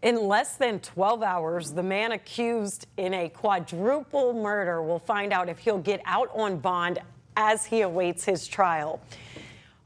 In less than 12 hours, the man accused in a quadruple murder will find out if he'll get out on bond as he awaits his trial.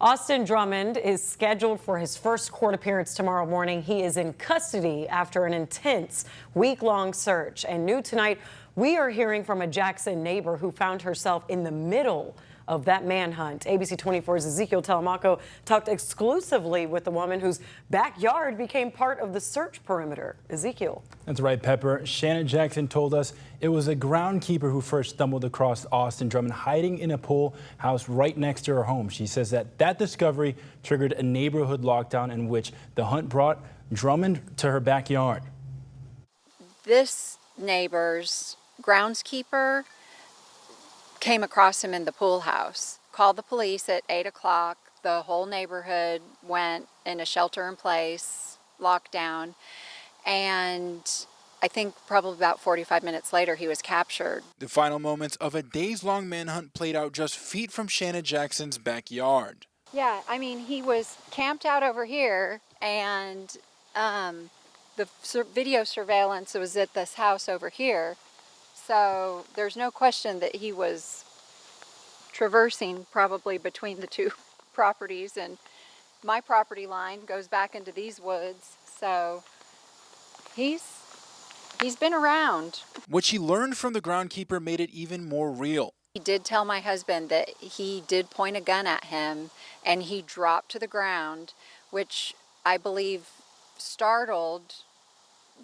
Austin Drummond is scheduled for his first court appearance tomorrow morning. He is in custody after an intense week-long search. And new tonight, we are hearing from a Jackson neighbor who found herself in the middle of that manhunt. ABC 24's Ezekiel Telemaco talked exclusively with the woman whose backyard became part of the search perimeter. Ezekiel. That's right, Pepper. Shanna Jackson told us it was a groundkeeper who first stumbled across Austin Drummond hiding in a pool house right next to her home. She says that discovery triggered a neighborhood lockdown in which the hunt brought Drummond to her backyard. This neighbor's groundskeeper came across him in the pool house, called the police at 8 o'clock. The whole neighborhood went in a shelter-in-place lockdown, and I think probably about 45 minutes later he was captured. The final moments of a days-long manhunt played out just feet from Shanna Jackson's backyard. Yeah, I mean, he was camped out over here, and the video surveillance was at this house over here. So there's no question that he was traversing probably between the two properties, and my property line goes back into these woods. So he's been around. What she learned from the groundkeeper made it even more real. He did tell my husband that he did point a gun at him and he dropped to the ground, which I believe startled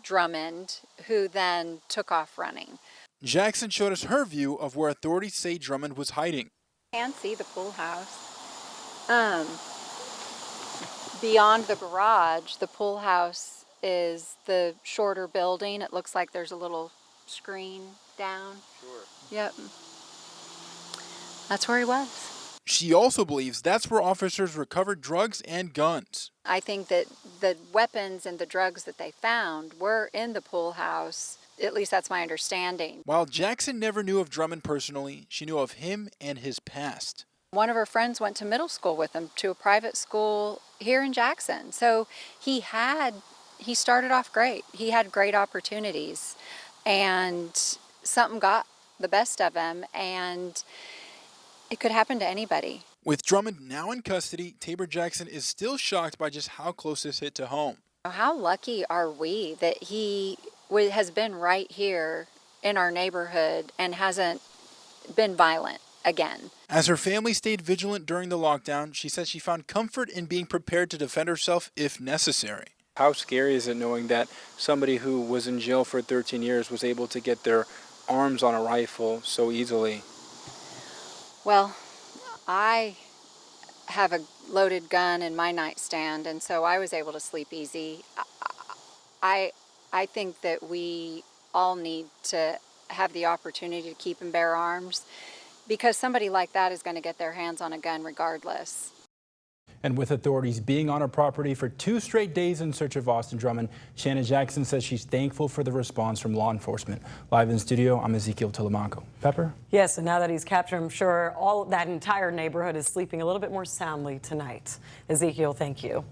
Drummond, who then took off running. Jackson showed us her view of where authorities say Drummond was hiding. You can see the pool house. Beyond the garage, the pool house is the shorter building. It looks like there's a little screen down. Sure. Yep. That's where he was. She also believes that's where officers recovered drugs and guns. I think that the weapons and the drugs that they found were in the pool house. At least that's my understanding. While Jackson never knew of Drummond personally, she knew of him and his past. One of her friends went to middle school with him, to a private school here in Jackson. So he started off great. He had great opportunities, and something got the best of him, and it could happen to anybody. With Drummond now in custody, Tabor Jackson is still shocked by just how close this hit to home. How lucky are we that he has been right here in our neighborhood and hasn't been violent again. As her family stayed vigilant during the lockdown, she says she found comfort in being prepared to defend herself if necessary. How scary is it knowing that somebody who was in jail for 13 years was able to get their arms on a rifle so easily? Well, I have a loaded gun in my nightstand, and so I was able to sleep easy. I think that we all need to have the opportunity to keep and bear arms, because somebody like that is going to get their hands on a gun regardless. And with authorities being on her property for 2 straight days in search of Austin Drummond, Shanna Jackson says she's thankful for the response from law enforcement. Live in studio, I'm Ezekiel Telemaco. Pepper? Yes, and now that he's captured, I'm sure that entire neighborhood is sleeping a little bit more soundly tonight. Ezekiel, thank you.